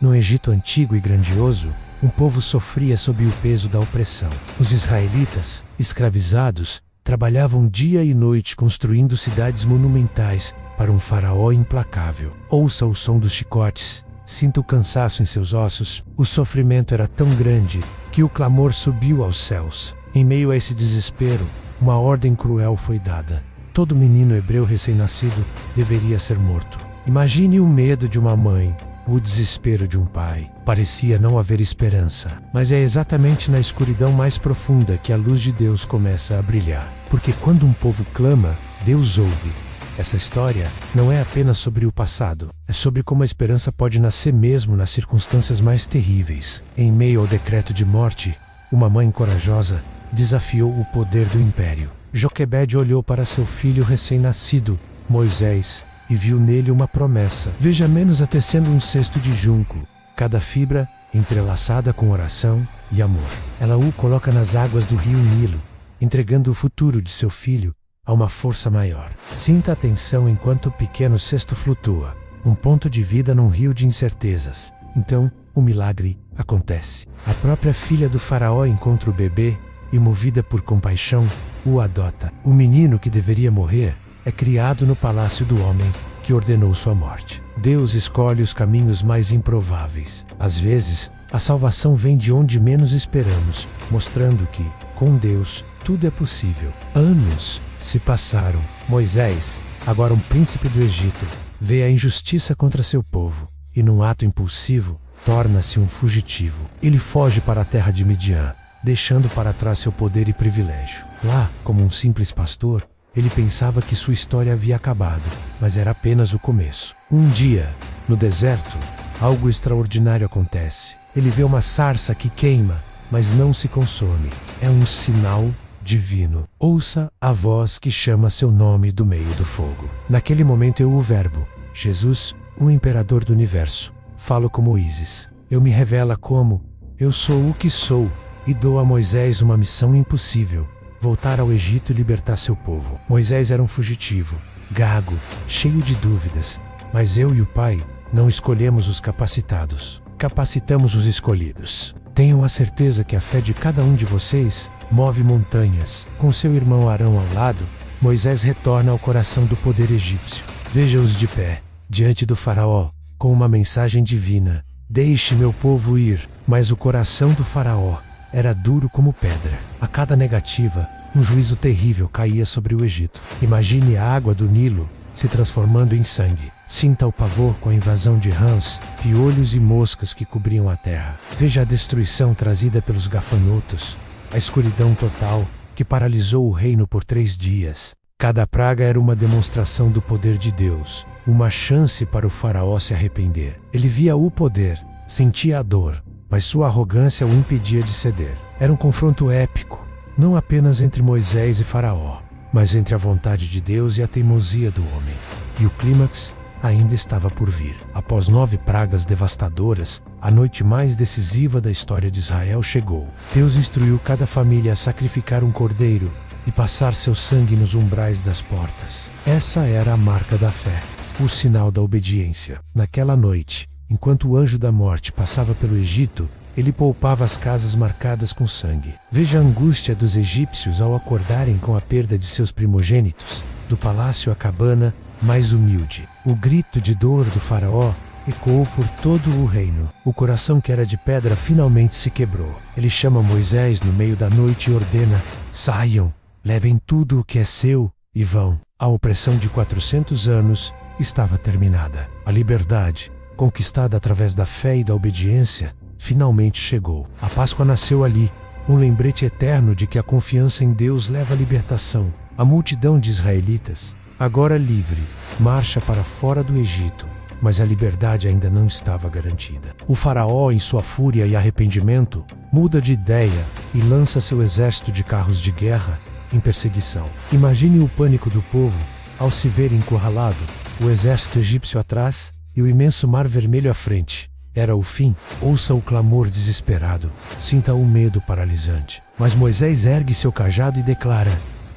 No Egito antigo e grandioso, um povo sofria sob o peso da opressão. Os israelitas, escravizados, trabalhavam dia e noite construindo cidades monumentais para um faraó implacável. Ouça o som dos chicotes, sinta o cansaço em seus ossos. O sofrimento era tão grande que o clamor subiu aos céus. Em meio a esse desespero, uma ordem cruel foi dada. Todo menino hebreu recém-nascido deveria ser morto. Imagine o medo de uma mãe, o desespero de um pai. Parecia não haver esperança. Mas é exatamente na escuridão mais profunda que a luz de Deus começa a brilhar. Porque quando um povo clama, Deus ouve. Essa história não é apenas sobre o passado. É sobre como a esperança pode nascer mesmo nas circunstâncias mais terríveis. Em meio ao decreto de morte, uma mãe corajosa desafiou o poder do império. Joquebede olhou para seu filho recém-nascido, Moisés, e viu nele uma promessa. Veja menos a tecendo um cesto de junco, cada fibra entrelaçada com oração e amor. Ela o coloca nas águas do rio Nilo, entregando o futuro de seu filho a uma força maior. Sinta a tensão enquanto o pequeno cesto flutua, um ponto de vida num rio de incertezas. Então, o milagre acontece. A própria filha do faraó encontra o bebê e, movida por compaixão, o adota. O menino que deveria morrer é criado no palácio do homem que ordenou sua morte. Deus escolhe os caminhos mais improváveis. Às vezes, a salvação vem de onde menos esperamos, mostrando que, com Deus, tudo é possível. Anos se passaram. Moisés, agora um príncipe do Egito, vê a injustiça contra seu povo e, num ato impulsivo, torna-se um fugitivo. Ele foge para a terra de Midian, deixando para trás seu poder e privilégio. Lá, como um simples pastor, ele pensava que sua história havia acabado, mas era apenas o começo. Um dia, no deserto, algo extraordinário acontece. Ele vê uma sarça que queima, mas não se consome. É um sinal divino. Ouça a voz que chama seu nome do meio do fogo. Naquele momento eu o Verbo, Jesus, o imperador do universo. Falo como Ísis. Eu me revela como eu sou o que sou e dou a Moisés uma missão impossível: voltar ao Egito e libertar seu povo. Moisés era um fugitivo, gago, cheio de dúvidas, mas eu e o Pai não escolhemos os capacitados, capacitamos os escolhidos. Tenham a certeza que a fé de cada um de vocês move montanhas. Com seu irmão Arão ao lado, Moisés retorna ao coração do poder egípcio. Veja-os de pé, diante do faraó, com uma mensagem divina: deixe meu povo ir. Mas o coração do faraó era duro como pedra. A cada negativa, um juízo terrível caía sobre o Egito. Imagine a água do Nilo se transformando em sangue. Sinta o pavor com a invasão de rãs, piolhos e moscas que cobriam a terra. Veja a destruição trazida pelos gafanhotos, a escuridão total que paralisou o reino por 3 dias. Cada praga era uma demonstração do poder de Deus, uma chance para o faraó se arrepender. Ele via o poder, sentia a dor, mas sua arrogância o impedia de ceder. Era um confronto épico, não apenas entre Moisés e faraó, mas entre a vontade de Deus e a teimosia do homem. E o clímax ainda estava por vir. Após 9 pragas devastadoras, a noite mais decisiva da história de Israel chegou. Deus instruiu cada família a sacrificar um cordeiro e passar seu sangue nos umbrais das portas. Essa era a marca da fé, o sinal da obediência. Naquela noite, enquanto o anjo da morte passava pelo Egito, ele poupava as casas marcadas com sangue. Veja a angústia dos egípcios ao acordarem com a perda de seus primogênitos, do palácio à cabana mais humilde. O grito de dor do faraó ecoou por todo o reino. O coração que era de pedra finalmente se quebrou. Ele chama Moisés no meio da noite e ordena: saiam, levem tudo o que é seu e vão. A opressão de 400 anos estava terminada. A liberdade, conquistada através da fé e da obediência, finalmente chegou. A Páscoa nasceu ali, um lembrete eterno de que a confiança em Deus leva à libertação. A multidão de israelitas, agora livre, marcha para fora do Egito, mas a liberdade ainda não estava garantida. O faraó, em sua fúria e arrependimento, muda de ideia e lança seu exército de carros de guerra em perseguição. Imagine o pânico do povo ao se ver encurralado, o exército egípcio atrás e o imenso mar vermelho à frente. Era o fim. Ouça o clamor desesperado, sinta o medo paralisante. Mas Moisés ergue seu cajado e declara: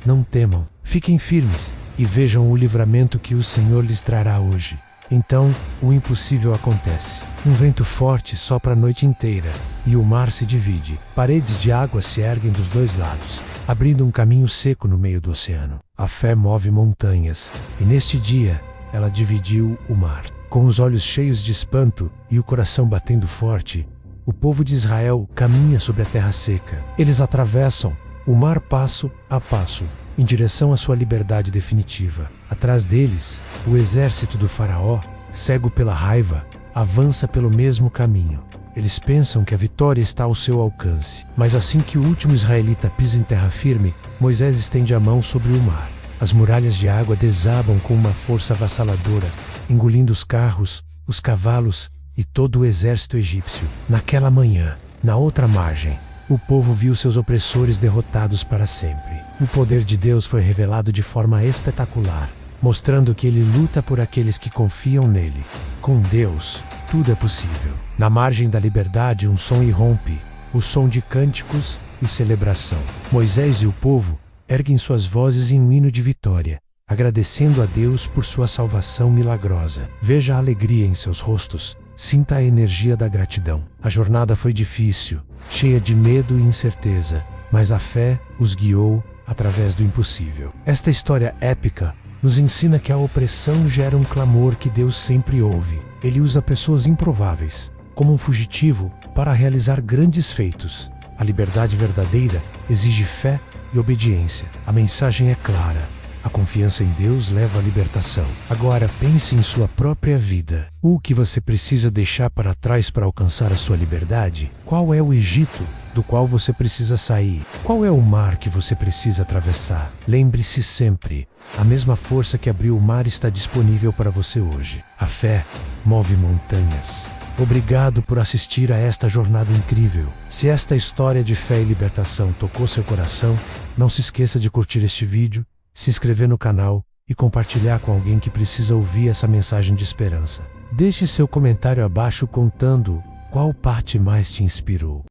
não temam, fiquem firmes e vejam o livramento que o Senhor lhes trará hoje. Então, o impossível acontece. Um vento forte sopra a noite inteira, e o mar se divide. Paredes de água se erguem dos dois lados, abrindo um caminho seco no meio do oceano. A fé move montanhas, e neste dia, ela dividiu o mar. Com os olhos cheios de espanto e o coração batendo forte, o povo de Israel caminha sobre a terra seca. Eles atravessam o mar passo a passo, em direção à sua liberdade definitiva. Atrás deles, o exército do faraó, cego pela raiva, avança pelo mesmo caminho. Eles pensam que a vitória está ao seu alcance. Mas assim que o último israelita pisa em terra firme, Moisés estende a mão sobre o mar. As muralhas de água desabam com uma força avassaladora, engolindo os carros, os cavalos e todo o exército egípcio. Naquela manhã, na outra margem, o povo viu seus opressores derrotados para sempre. O poder de Deus foi revelado de forma espetacular, mostrando que ele luta por aqueles que confiam nele. Com Deus, tudo é possível. Na margem da liberdade, um som irrompe, o som de cânticos e celebração. Moisés e o povo erguem suas vozes em um hino de vitória, agradecendo a Deus por sua salvação milagrosa. Veja a alegria em seus rostos, sinta a energia da gratidão. A jornada foi difícil, cheia de medo e incerteza, mas a fé os guiou através do impossível. Esta história épica nos ensina que a opressão gera um clamor que Deus sempre ouve. Ele usa pessoas improváveis, como um fugitivo, para realizar grandes feitos. A liberdade verdadeira exige fé e obediência. A mensagem é clara. A confiança em Deus leva à libertação. Agora pense em sua própria vida. O que você precisa deixar para trás para alcançar a sua liberdade? Qual é o Egito do qual você precisa sair? Qual é o mar que você precisa atravessar? Lembre-se sempre, a mesma força que abriu o mar está disponível para você hoje. A fé move montanhas. Obrigado por assistir a esta jornada incrível. Se esta história de fé e libertação tocou seu coração, não se esqueça de curtir este vídeo, se inscrever no canal e compartilhar com alguém que precisa ouvir essa mensagem de esperança. Deixe seu comentário abaixo contando qual parte mais te inspirou.